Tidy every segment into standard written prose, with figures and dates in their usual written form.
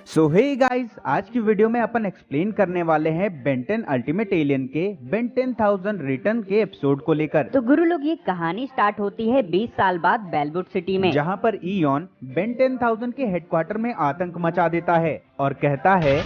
सो hey guys, आज की video में अपन एक्सप्लेन करने वाले हैं बेन 10 अल्टीमेट एलियन के बेन 10,000 रिटर्न के एपिसोड को लेकर। तो गुरु लोग, ये कहानी स्टार्ट होती है 20 साल बाद बेलवुड सिटी में, जहां पर इयॉन बेन 10,000 के हेडक्वार्टर में आतंक मचा देता है और कहता है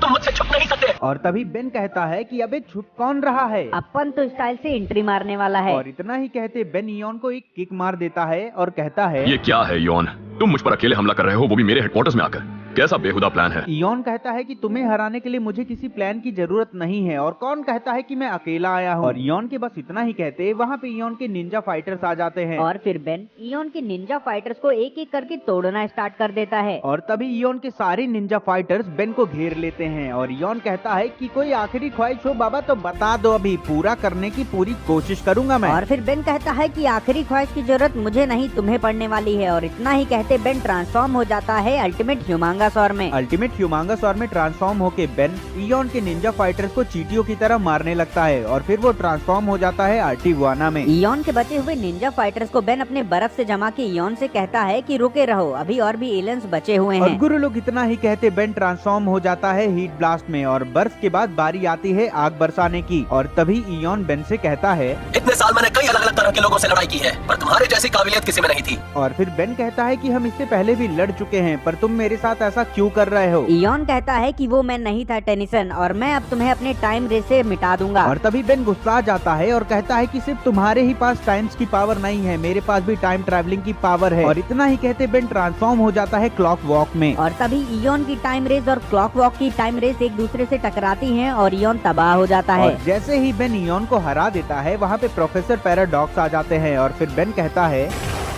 तुम मुझसे छुप नहीं सकते। और तभी बेन कहता है कि अबे छुप कौन रहा है, अपन तो स्टाइल से एंट्री मारने वाला है। और इतना ही कहते बेन इयॉन को एक किक मार देता है और कहता है ये क्या है यॉन, तुम मुझ पर अकेले हमला कर रहे हो, वो भी मेरे हेडक्वार्टर्स में आकर। कैसा बेहुदा प्लान है। इयॉन कहता है कि तुम्हें हराने के लिए मुझे किसी प्लान की जरूरत नहीं है, और कौन कहता है कि मैं अकेला आया हूँ। और इयॉन के बस इतना ही कहते वहाँ पे इयॉन के निंजा फाइटर्स आ जाते हैं, और फिर बेन इयॉन के निंजा फाइटर्स को एक एक करके तोड़ना स्टार्ट कर देता है। और तभी इयॉन के सारे निंजा फाइटर्स बेन को घेर लेते हैं और इयॉन कहता है कि कोई आखिरी ख्वाहिश हो बाबा तो बता दो, अभी पूरा करने की पूरी कोशिश करूंगा मैं। और फिर बेन कहता है कि आखिरी ख्वाहिश की जरूरत मुझे नहीं, तुम्हें पड़ने वाली है। और इतना ही कहते बेन ट्रांसफॉर्म हो जाता है अल्टीमेट ह्यूमांगासॉर में। अल्टीमेट ह्यूमांगासॉर में ट्रांसफॉर्म होके बेन इयॉन के निंजा फाइटर्स को चींटियों की तरह मारने लगता है, और फिर वो ट्रांसफॉर्म हो जाता है आर्टिवाना में। इयॉन के बचे हुए निंजा फाइटर्स को बेन अपने बर्फ से जमा के इयॉन से कहता है कि रुके रहो, अभी और भी एलियंस बचे हुए और हैं। गुरु लोग इतना ही कहते बेन ट्रांसफॉर्म हो जाता है हीट ब्लास्ट में, और बर्फ के बाद बारी आती है आग बरसाने की। और तभी इयॉन बेन से कहता है इतने साल मैंने कई अलग अलग तरह के लोगों से लड़ाई की है, पर तुम्हारे जैसी काबिलियत किसी में नहीं थी। और फिर बेन कहता है कि हम इससे पहले भी लड़ चुके हैं, पर तुम मेरे साथ ऐसा क्यों कर रहे हो। इयॉन कहता है कि वो मैं नहीं था टेनिसन, और मैं अब तुम्हें अपने टाइम रेस से मिटा दूंगा। और तभी बेन गुस्सा जाता है और कहता है कि सिर्फ तुम्हारे ही पास टाइम्स की पावर नहीं है, मेरे पास भी टाइम ट्रैवलिंग की पावर है। और इतना ही कहते बेन ट्रांसफॉर्म हो जाता है क्लॉक वॉक में। और तभी इयॉन की टाइम रेस और क्लॉक वॉक की टाइम रेस एक दूसरे से टकराती हैं और इयॉन तबाह हो जाता है। और जैसे ही बेन इयॉन को हरा देता है, वहाँ पे प्रोफेसर पैराडॉक्स आ जाते हैं, और फिर बेन कहता है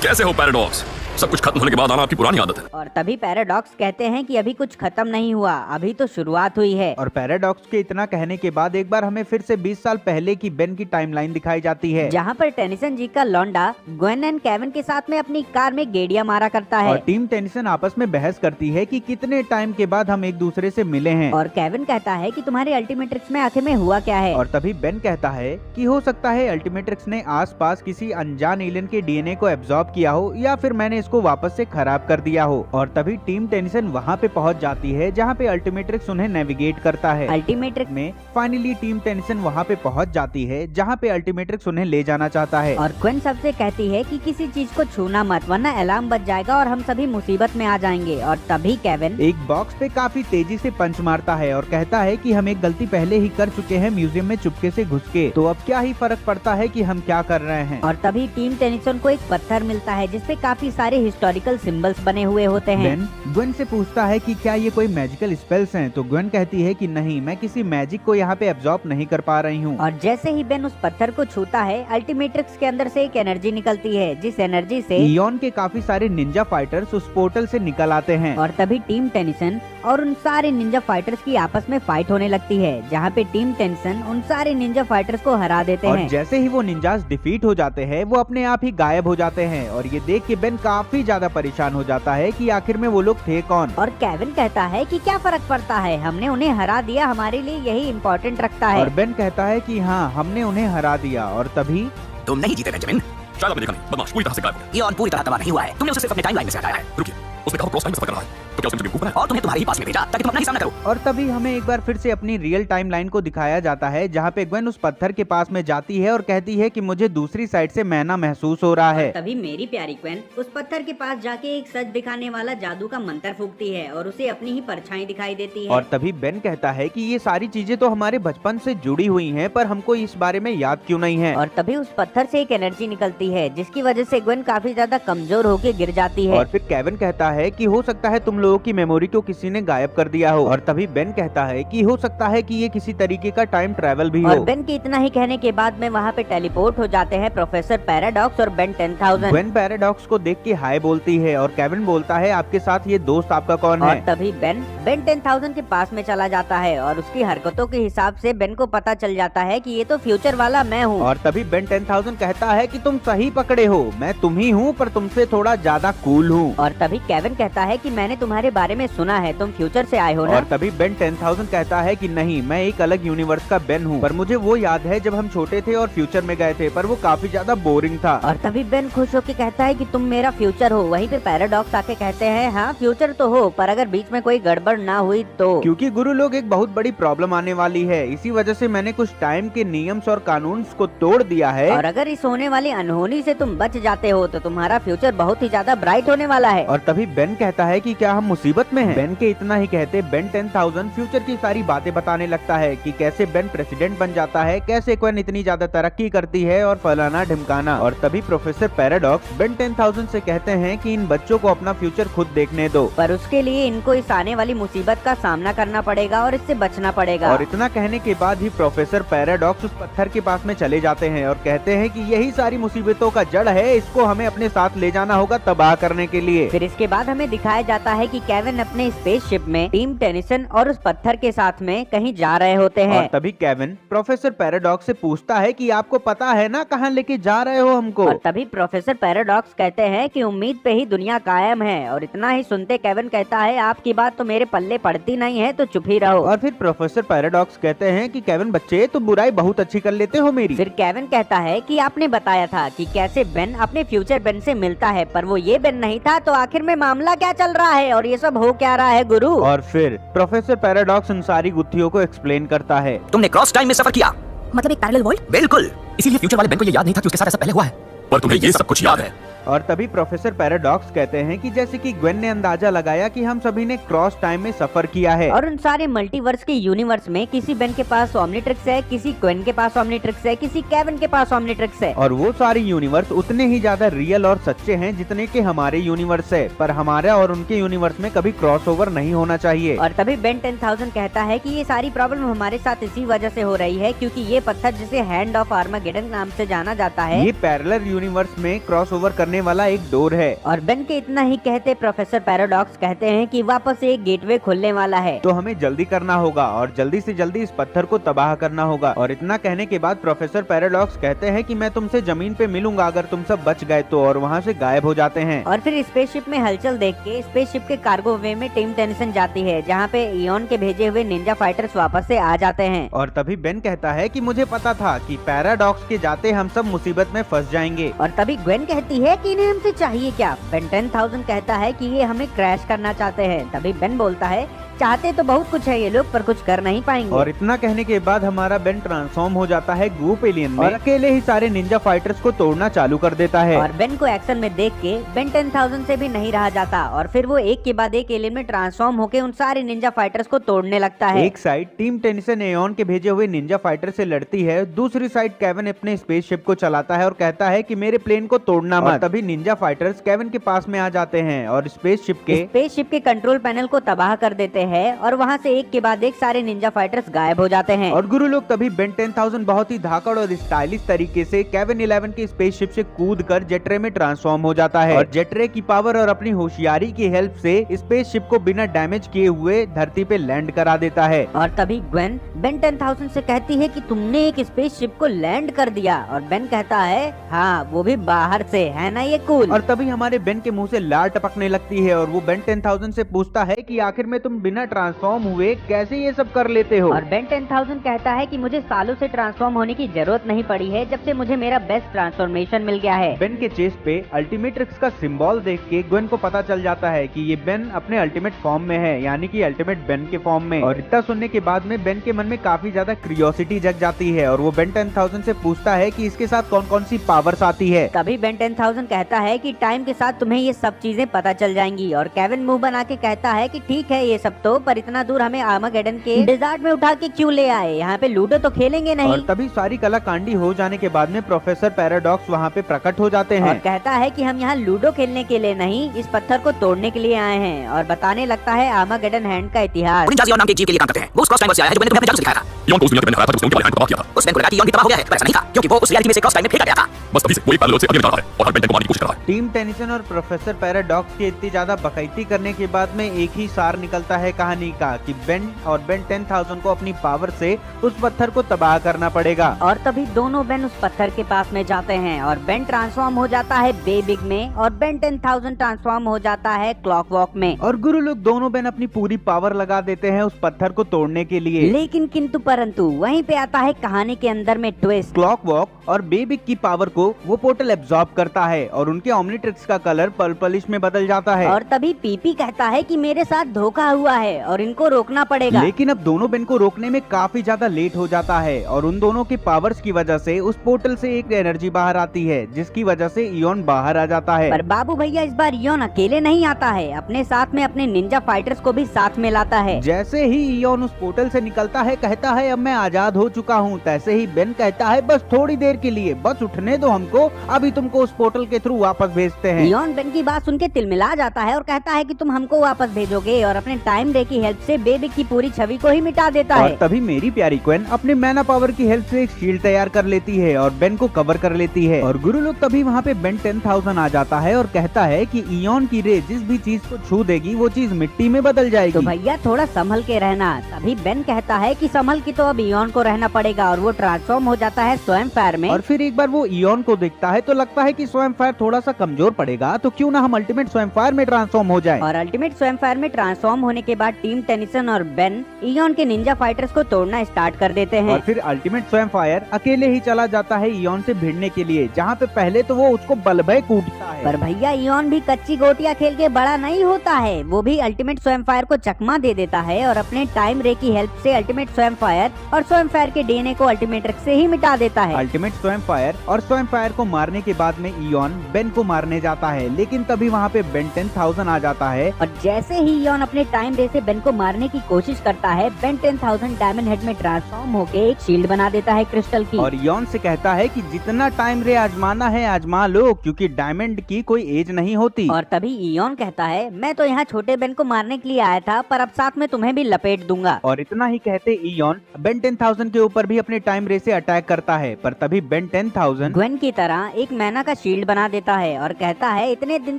कैसे हो पैराडॉक्स, सब कुछ खत्म होने के बाद आना आपकी पुरानी आदत है। और तभी पैराडॉक्स कहते हैं कि अभी कुछ खत्म नहीं हुआ, अभी तो शुरुआत हुई है। और पैराडॉक्स के इतना कहने के बाद एक बार हमें फिर से 20 साल पहले की बेन की टाइमलाइन दिखाई जाती है, जहाँ पर टेनिसन जी का लौंडा ग्वेन एंड केविन के साथ में अपनी कार में गेड़िया मारा करता है। और टीम टेनिसन आपस में बहस करती है कि कितने टाइम के बाद हम एक दूसरे से मिले हैं। और केविन कहता है कि तुम्हारे अल्टीमेट्रिक्स में आखिर में हुआ क्या है। और तभी बेन कहता है कि हो सकता है अल्टीमेट्रिक्स ने आसपास किसी अनजान एलियन के डीएनए को एब्जॉर्ब किया हो, या फिर मैंने इसको वापस से खराब कर दिया हो। और तभी टीम टेनिसन वहाँ पे पहुँच जाती है जहाँ पे अल्टीमेट्रिक्स उन्हें नेविगेट करता है। अल्टीमेट्रिक्स में फाइनली टीम टेनिसन वहाँ पे पहुँच जाती है जहाँ पे अल्टीमेट्रिक्स उन्हें ले जाना चाहता है। और क्विन सबसे कहती है कि किसी चीज को छूना मत, वरना अलार्म बज जाएगा और हम सभी मुसीबत में आ जाएंगे। और तभी केविन एक बॉक्स पे काफी तेजी से पंच मारता है और कहता है कि हम एक गलती पहले ही कर चुके हैं म्यूजियम में चुपके से घुस के, तो अब क्या ही फर्क पड़ता है कि हम क्या कर रहे हैं। और तभी टीम टेनिसन को एक पत्थर मिलता है जिसपे काफी सारे हिस्टोरिकल सिंबल्स बने हुए होते हैं। बेन ग्वेन से पूछता है कि क्या ये कोई मैजिकल स्पेल्स हैं, तो ग्वेन कहती है कि नहीं, मैं किसी मैजिक को यहाँ पे एब्जॉर्ब नहीं कर पा रही हूँ। और जैसे ही बेन उस पत्थर को छूता है, अल्टीमेट्रिक्स के अंदर से एक एनर्जी निकलती है, जिस एनर्जी से इयॉन के काफी सारे निंजा फाइटर्स उस पोर्टल से निकल आते हैं। और तभी टीम टेनिसन और उन सारे निंजा फाइटर्स की आपस में फाइट होने लगती है, जहाँ पे टीम टेनिसन उन सारे निंजा फाइटर्स को हरा देते और हैं। जैसे ही वो निंजास डिफीट हो जाते हैं, वो अपने आप ही गायब हो जाते हैं, और ये देख के बेन काफी ज्यादा परेशान हो जाता है कि आखिर में वो लोग थे कौन। और केविन कहता है कि क्या फर्क पड़ता है, हमने उन्हें हरा दिया, हमारे लिए यही इम्पोर्टेंट रखता है। और बेन कहता है कि हाँ, हमने उन्हें हरा दिया। और तभी तुम नहीं जीते बेंजामिन। शायद आपने देखा नहीं, बदमाश पूरी तरह से गायब हो गया। इयॉन पूरी तरह तबाह नहीं हुआ है, तुमने उसे सिर्फ अपने टाइमलाइन में से हटाया है। रुकिए, उसने कहा क्रॉस टाइम में सफर कर रहा है, तो क्या उसने मुझे बेवकूफ बनाया? और तुम्हें तुम्हारे ही पास में भेजा ताकि तुम अपना ही सामना करो। और तभी हमें एक बार फिर से अपनी रियल टाइम लाइन को दिखाया जाता है, जहाँ पे ग्वेन उस पत्थर के पास में जाती है और कहती है कि मुझे दूसरी साइड से मैना महसूस हो रहा है। तभी मेरी प्यारी क्वेन उस पत्थर के पास जाके एक सच दिखाने वाला जादू का मंत्र फूकती है और उसे अपनी ही परछाई दिखाई देती है। और तभी बेन कहता है कि ये सारी चीजें तो हमारे बचपन से जुड़ी हुई हैं, पर हमको इस बारे में याद क्यों नहीं है। और तभी उस पत्थर से एक एनर्जी निकलती है, जिसकी वजह से ग्वेन काफी ज्यादा कमजोर होके गिर जाती है। और फिर केविन कहता है कि हो सकता है तुम लोगों की मेमोरी को किसी ने गायब कर दिया हो। और तभी बेन कहता है कि हो सकता है कि ये किसी तरीके का टाइम ट्रैवल भी और हो। बेन के इतना ही कहने के बाद में वहाँ पे टेलीपोर्ट हो जाते हैं प्रोफेसर पैराडॉक्स और बेन 10,000। ग्वेन पैराडॉक्स को देख के हाय बोलती है, और केविन बोलता है आपके साथ ये दोस्त आपका कौन और है। तभी बेन 10,000 के पास में चला जाता है, और उसकी हरकतों के हिसाब से बेन को पता चल जाता है कि ये तो फ्यूचर वाला मैं हूँ। और तभी बेन 10,000 कहता है कि तुम सही पकड़े हो, मैं तुम ही हूँ, पर तुमसे थोड़ा ज्यादा कूल हूँ। और तभी केविन कहता है कि मैंने तुम्हारी तुम्हारे बारे में सुना है, तुम फ्यूचर से आए हो ना? और तभी बेन 10,000 कहता है कि नहीं, मैं एक अलग यूनिवर्स का बेन हूँ, पर मुझे वो याद है जब हम छोटे थे और फ्यूचर में गए थे, पर वो काफी ज्यादा बोरिंग था। और तभी बेन खुश होकर कहता है कि तुम मेरा फ्यूचर हो। वहीं पे पैराडॉक्स आके कहते हैं हाँ फ्यूचर तो हो, पर अगर बीच में कोई गड़बड़ ना हुई तो। क्योंकि गुरु लोग एक बहुत बड़ी प्रॉब्लम आने वाली है, इसी वजह से मैंने कुछ टाइम के नियम्स और कानून को तोड़ दिया है। और अगर इस होने वाली अनहोनी से तुम बच जाते हो तो तुम्हारा फ्यूचर बहुत ही ज्यादा ब्राइट होने वाला है। और तभी बेन कहता है कि क्या हम मुसीबत में हैं? बेन के इतना ही कहते बेन 10,000 फ्यूचर की सारी बातें बताने लगता है कि कैसे बेन प्रेसिडेंट बन जाता है, कैसे क्वेन इतनी ज्यादा तरक्की करती है और फलाना ढिमकाना। और तभी प्रोफेसर पैराडॉक्स बेन 10,000 से कहते हैं कि इन बच्चों को अपना फ्यूचर खुद देखने दो, पर उसके लिए इनको इस आने वाली मुसीबत का सामना करना पड़ेगा और इससे बचना पड़ेगा। और इतना कहने के बाद ही प्रोफेसर पैराडॉक्स उस पत्थर के पास में चले जाते हैं और कहते हैं कि यही सारी मुसीबतों का जड़ है, इसको हमें अपने साथ ले जाना होगा तबाह करने के लिए। फिर इसके बाद हमें दिखाया जाता है कि केविन अपने स्पेसशिप में टीम टेनिसन और उस पत्थर के साथ में कहीं जा रहे होते हैं। और तभी केविन प्रोफेसर पैराडॉक्स से पूछता है कि आपको पता है ना कहाँ लेके जा रहे हो हमको? और तभी प्रोफेसर पैराडॉक्स कहते हैं कि उम्मीद पे ही दुनिया कायम है। और इतना ही सुनते केविन कहता है आपकी बात तो मेरे पल्ले पड़ती नहीं है, तो चुप ही रहो। और फिर प्रोफेसर पैराडॉक्स कहते हैं कि केविन बच्चे, तुम बुराई बहुत अच्छी कर लेते हो मेरी। फिर केविन कहता है कि आपने बताया था कि कैसे बेन अपने फ्यूचर बेन से मिलता है, पर वो ये बेन नहीं था, तो आखिर में मामला क्या चल रहा है और ये सब हो क्या रहा है गुरु? और फिर प्रोफेसर पैराडॉक्स उन सारी गुत्थियों को एक्सप्लेन करता है। तुमने क्रॉस टाइम में सफर किया, मतलब एक पैरेलल वर्ल्ड? बिल्कुल। इसीलिए फ्यूचर वाले बेन को ये याद नहीं था कि उसके साथ ऐसा पहले हुआ है, पर तुम्हें ये सब कुछ याद है। और तभी प्रोफेसर पैराडॉक्स कहते हैं कि जैसे कि ग्वेन ने अंदाजा लगाया कि हम सभी ने क्रॉस टाइम में सफर किया है, और उन सारे मल्टीवर्स के यूनिवर्स में किसी बेन के पास ओमनीट्रिक्स है, किसी क्वेन के पास ओमनीट्रिक्स है, किसी केविन के पास ओमनीट्रिक्स है। और वो सारे यूनिवर्स उतने ही ज्यादा रियल और सच्चे हैं जितने के हमारे यूनिवर्स है, पर हमारा और उनके यूनिवर्स में कभी क्रॉसओवर नहीं होना चाहिए। और तभी बेन 10,000 कहता है कि ये सारी प्रॉब्लम हमारे साथ इसी वजह से हो रही है क्योंकि ये पत्थर जिसे हैंड ऑफ आर्मागेडन नाम से जाना जाता है, ये पैरेलल यूनिवर्स में क्रॉसओवर करने वाला एक डोर है। और बेन के इतना ही कहते प्रोफेसर पैराडॉक्स कहते हैं कि वापस एक गेटवे खुलने वाला है, तो हमें जल्दी करना होगा और जल्दी से जल्दी इस पत्थर को तबाह करना होगा। और इतना कहने के बाद प्रोफेसर पैराडॉक्स कहते हैं कि मैं तुमसे जमीन पे मिलूंगा अगर तुम सब बच गए तो, और वहाँ से गायब हो जाते हैं। और फिर स्पेसशिप में हलचल देख के स्पेसशिप के कार्गो वे में टीम टेनिसन जाती है, जहाँ पे इयॉन के भेजे हुए निंजा फाइटर्स वापस से आ जाते हैं। और तभी बेन कहता है कि मुझे पता था कि पैराडॉक्स के जाते हम सब मुसीबत में फंस जाएंगे। और तभी ग्वेन कहती है कि इन्हें हमसे चाहिए क्या? बेन 10,000 कहता है कि ये हमें क्रैश करना चाहते हैं। तभी बेन बोलता है चाहते तो बहुत कुछ है ये लोग, पर कुछ कर नहीं पाएंगे। और इतना कहने के बाद हमारा बेन ट्रांसफॉर्म हो जाता है गूप एलियन में और अकेले ही सारे निंजा फाइटर्स को तोड़ना चालू कर देता है। और बेन को एक्शन में देख के बेन 10,000 से भी नहीं रहा जाता और फिर वो एक के बाद एक एलियन में ट्रांसफॉर्म होके उन सारे निंजा फाइटर्स को तोड़ने लगता है। एक साइड टीम टेनिसन एयॉन के भेजे हुए निंजा फाइटर से लड़ती है, दूसरी साइड केविन अपने स्पेसशिप को चलाता है और कहता है कि मेरे प्लेन को तोड़ना मत। तभी निंजा फाइटर्स केविन के पास में आ जाते हैं और स्पेसशिप के कंट्रोल पैनल को तबाह कर देते हैं और वहाँ से एक के बाद एक सारे निंजा फाइटर्स गायब हो जाते हैं। और गुरु लोग तभी बेन 10,000 बहुत ही धाकड़ और स्टाइलिश तरीके से केविन 11 के स्पेसशिप से कूदकर जेटरे में ट्रांसफॉर्म हो जाता है और जेटरे की पावर और अपनी होशियारी की हेल्प से स्पेसशिप को बिना डैमेज किए हुए धरती पे लैंड करा देता है। और तभी ग्वेन बेन 10,000 से कहती है कि तुमने एक स्पेसशिप को लैंड कर दिया, और बेन कहता है हाँ वो भी बाहर से, है ना ये कूल। और तभी हमारे बेन के मुंह से लार टपकने लगती है और वो बेन 10,000 से पूछता है कि आखिर में तुम बिना ट्रांसफॉर्म हुए कैसे ये सब कर लेते हो। और बेन 10,000 कहता है कि मुझे सालों से ट्रांसफॉर्म होने की जरूरत नहीं पड़ी है जब से मुझे मेरा बेस्ट ट्रांसफॉर्मेशन मिल गया है। बेन के चेस्ट पे अल्टीमेट्रिक्स का सिंबल देख के ग्वेन को पता चल जाता है कि ये बेन अपने अल्टीमेट फॉर्म में है, यानी कि अल्टीमेट बेन के फॉर्म में। और इतना सुनने के बाद में बेन के मन में काफी ज्यादा क्यूरियोसिटी जग जाती है और वो बेन 10,000 से पूछता है कि इसके साथ कौन कौन सी पावर्स आती है। तभी बेन 10,000 कहता है कि टाइम के साथ तुम्हें ये सब चीजें पता चल जाएंगी। और केविन मुंह बना के कहता है कि ठीक है ये सब तो, पर इतना दूर हमें आर्मागेडन के डिजर्ट में उठा के क्यों ले आए? यहाँ पे लूडो तो खेलेंगे नहीं। और तभी सारी कलाकांडी हो जाने के बाद में प्रोफेसर पैराडॉक्स वहाँ पे प्रकट हो जाते हैं और कहता है कि हम यहाँ लूडो खेलने के लिए नहीं, इस पत्थर को तोड़ने के लिए आए हैं, और बताने लगता है आर्मागेडन हैंड का इतिहास। निंजा जियोन नाम के एक जीव के लिए काम करते हैं। वो उस क्रॉस टाइम से आया है जो मैंने तुम्हें अपने जादू से दिखाया था। इयॉन को उस दुनिया के मैंने हराया था जिसने उनके वाले हैंड को तबाह किया था। उस बेन को लगा कि इयॉन भी तबाह हो गया है, पर ऐसा नहीं था क्योंकि वो उस रियलिटी में से क्रॉस टाइम में फेंका गया था। बस तभी से वो एक पैरेलल से आगे निकल रहा है और हर बेन को मारने की कोशिश कर रहा है। टीम टेनिसन और प्रोफेसर पैराडॉक्स की इतनी ज्यादा बकैती करने के बाद में एक ही सार निकलता है कहानी का कि बेन और बेन 10,000 को अपनी पावर से उस पत्थर को तबाह करना पड़ेगा। और तभी दोनों बेन उस पत्थर के पास में जाते हैं और बेन ट्रांसफॉर्म हो जाता है बेबिग में और बेन 10,000 ट्रांसफॉर्म हो जाता है क्लॉकवॉक में। और गुरु लोग दोनों बेन अपनी पूरी पावर लगा देते हैं उस पत्थर को तोड़ने के लिए। लेकिन किंतु परंतु वहीं पे आता है कहानी के अंदर में ट्विस्ट। क्लॉकवॉक और बेबिग की पावर को वो पोर्टल एब्जॉर्ब करता है और उनके ओमनीट्रिक्स का कलर पर्पलिश में बदल जाता है। और तभी पीपी कहता है कि मेरे साथ धोखा हुआ है और इनको रोकना पड़ेगा। लेकिन अब दोनों बेन को रोकने में काफी ज्यादा लेट हो जाता है और उन दोनों के पावर्स की वजह से उस पोर्टल से एक एनर्जी बाहर आती है जिसकी वजह से इयोन बाहर आ जाता है। पर बाबू भैया इस बार इयोन अकेले नहीं आता है, अपने साथ में अपने निंजा फाइटर्स को भी साथ में लाता है। जैसे ही इयोन उस पोर्टल से निकलता है कहता है अब मैं आजाद हो चुका हूँ। तैसे ही बेन कहता है बस थोड़ी देर के लिए, बस उठने दो हमको, अभी तुमको उस पोर्टल के थ्रू वापस भेजते हैं। इयोन बेन की बात सुन के तिलमिला जाता है और कहता है कि तुम हमको वापस भेजोगे और अपने टाइम रे की हेल्प से बेबिग की पूरी छवि को ही मिटा देता है। और तभी मेरी प्यारी क्वेन अपने मैना पावर की हेल्प से एक शील्ड तैयार कर लेती है और बेन को कवर कर लेती है। और गुरु लोग तभी वहाँ पे बेन 10,000 आ जाता है और कहता है कि इयोन की रे जिस भी चीज को छू देगी वो चीज मिट्टी में बदल जाएगी। तो भैया थोड़ा संभल के रहना। तभी बेन कहता है कि संभल की तो अब इयोन को रहना पड़ेगा और वो ट्रांसफॉर्म हो जाता है स्वयं फायर में। और फिर एक बार वो इयोन को देखता है तो लगता है कि स्वयं फायर थोड़ा सा कमजोर पड़ेगा, तो क्यों ना हम अल्टीमेट स्वयं फायर में ट्रांसफॉर्म हो जाए। और अल्टीमेट स्वयं फायर में ट्रांसफॉर्म होने के बाद टीम टेनिसन और बेन इयोन के निंजा फाइटर्स को तोड़ना स्टार्ट कर देते हैं। और फिर अल्टीमेट स्वयं फायर अकेले ही चला जाता है इयोन से भिड़ने के लिए, जहाँ पे पहले तो वो उसको बलभय कूटता है। पर भैया इयोन भी कच्ची गोटियां खेल के बड़ा नहीं होता है, वो भी अल्टीमेट स्वयं फायर को चकमा दे देता है और अपने टाइम रे की हेल्प से अल्टीमेट स्वयं फायर और स्वयं फायर के डीएनए को अल्टीमेट से ही मिटा देता है। अल्टीमेट स्वयं फायर और स्वयं फायर को मारने के बाद में इयोन बेन को मारने जाता है, लेकिन तभी वहाँ पे बेन 10,000 आ जाता है। और जैसे ही इयोन अपने टाइम रे से बेन को मारने की कोशिश करता है, बेन 10,000 डायमंड हेड में ट्रांसफॉर्म होके एक शील्ड बना देता है क्रिस्टल की। और इयोन से कहता है कि जितना टाइम रे आजमाना है आजमा लो, क्योंकि डायमंड की कोई एज नहीं होती। और तभी इयोन कहता है मैं तो यहाँ छोटे बेन को मारने के लिए आया था, पर अब साथ में तुम्हें भी लपेट दूंगा। और इतना ही कहते इयोन बेन 10,000 के ऊपर भी अपने टाइम रे से अटैक करता है, पर तभी बेन 10,000 ग्वेन की तरह एक मैना का शील्ड बना देता है और कहता है इतने दिन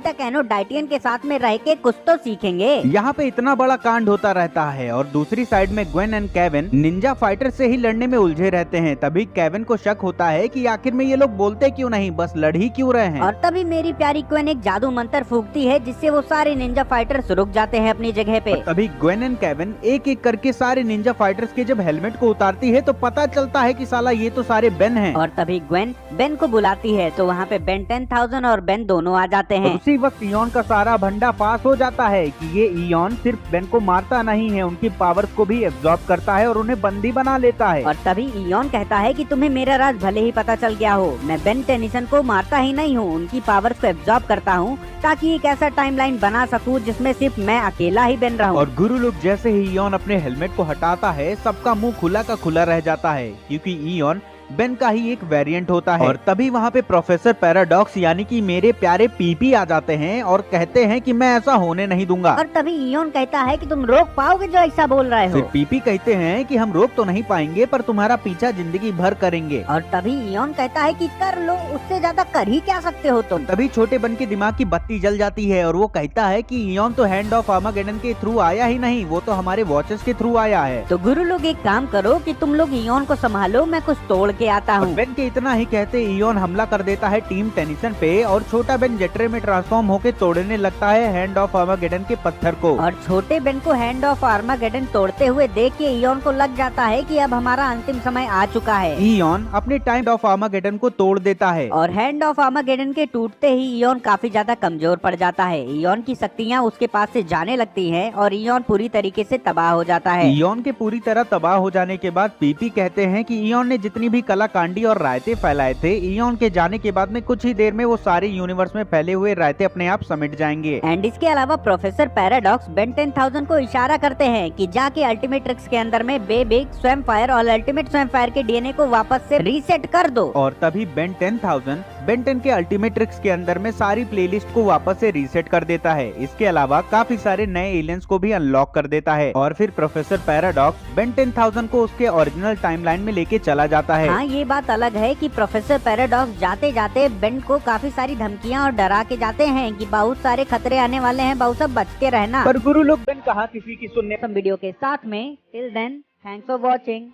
तक एनोडाइटियन के साथ में रह के कुछ तो सीखेंगे। यहाँ पे इतना बड़ा कांड होता रहता है और दूसरी साइड में Gwen and Kevin Ninja fighter से ही लड़ने में उलझे रहते हैं। तभी केविन को शक होता है कि आखिर में ये लोग बोलते क्यों नहीं, बस लड़ ही क्यों रहे हैं। और तभी मेरी प्यारी ग्वेन एक जादू मंत्र फूकती है जिससे वो सारे निंजा फाइटर्स रुक जाते हैं अपनी जगह पे। तभी ग्वेन एंड केविन एक एक करके सारे निंजा फाइटर्स के जब हेलमेट को उतारती है तो पता चलता है कि साला ये तो सारे बेन हैं। और तभी ग्वेन बेन को बुलाती है तो वहाँ पे बेन 10,000 और बेन दोनों आ जाते हैं। उसी वक्त इयोन का सारा भंडा पास हो जाता है कि ये इयोन सिर्फ बेन को मारता नहीं है, उनकी पावर्स को भी एब्जॉर्ब करता है और उन्हें बंदी बना लेता है। और तभी इयोन कहता है कि तुम्हें मेरा राज भले ही पता चल गया हो, मैं बेन टेनिसन को मारता ही नहीं हूँ, उनकी पावर्स को एब्जॉर्ब करता हूँ ताकि एक ऐसा टाइमलाइन बना सकूं जिसमें सिर्फ मैं अकेला ही बेन रहूं। और गुरु लोग जैसे ही इयोन अपने हेलमेट को हटाता है सबका मुंह खुला का खुला रह जाता है, क्योंकि इयोन बेन का ही एक वेरिएंट होता है। और तभी वहाँ पे प्रोफेसर पैराडॉक्स यानी कि मेरे प्यारे पीपी आ जाते हैं और कहते हैं कि मैं ऐसा होने नहीं दूंगा। और तभी इयोन कहता है कि तुम रोक पाओगे जो ऐसा बोल रहे हो। फिर पीपी कहते हैं कि हम रोक तो नहीं पाएंगे पर तुम्हारा पीछा जिंदगी भर करेंगे। और तभी इयोन कहता है कि कर लो, उससे ज्यादा कर ही क्या सकते हो तुम। तभी छोटे बेन के दिमाग की बत्ती जल जाती है और वो कहता है कि इयोन तो हैंड ऑफ आर्मागेडन के थ्रू आया ही नहीं, वो तो हमारे वॉचेस के थ्रू आया है। तो गुरु लोग एक काम करो कि तुम लोग इयोन को संभालो, मैं कुछ तोड़ के आता हूँ। बेन के इतना ही कहते इयोन हमला कर देता है टीम टेनिसन पे और छोटा बेन जेटरे में ट्रांसफॉर्म होके तोड़ने लगता है हैंड ऑफ आर्मागेडन के पत्थर को। और छोटे बेन को हैंड ऑफ आर्मागेडन तोड़ते हुए देख के इयोन को लग जाता है कि अब हमारा अंतिम समय आ चुका है। इयोन अपने टाइम ऑफ आर्मागेडन को तोड़ देता है और हैंड ऑफ आर्मागेडन के टूटते ही इयोन काफी ज्यादा कमजोर पड़ जाता है। इयोन की शक्तियाँ उसके पास से जाने लगती है और इयोन पूरी तरीके से तबाह हो जाता है। इयोन के पूरी तरह तबाह हो जाने के बाद पीपी कहते हैं कि इयोन ने जितनी भी कलाकांडी और रायते फैलाए थे, इयोन के जाने के बाद में कुछ ही देर में वो सारे यूनिवर्स में फैले हुए रायते अपने आप समेट जाएंगे। एंड इसके अलावा प्रोफेसर पैराडॉक्स बेन 10,000 को इशारा करते हैं कि जाके अल्टीमेट्रिक्स के अंदर में बेबिग, स्वयं फायर और अल्टीमेट स्वयं फायर के डीएनए को वापस से रीसेट कर दो। और तभी बेन 10,000 बेन 10 के अल्टीमेट्रिक्स के अंदर में सारी प्लेलिस्ट को वापस से रीसेट कर देता है। इसके अलावा काफी सारे नए एलियंस को भी अनलॉक कर देता है और फिर प्रोफेसर पैराडॉक्स बेन 10,000 को उसके ओरिजिनल टाइमलाइन में लेके चला जाता है। हाँ, ये बात अलग है कि प्रोफेसर पैराडॉक्स जाते जाते बेन को काफी सारी धमकियाँ और डरा के जाते हैं कि बहुत सारे खतरे आने वाले हैं, बहुत सब बच के रहना। पर गुरु लोग बेन कहाँ किसी की सुनने। वीडियो के साथ में till then thanks for watching.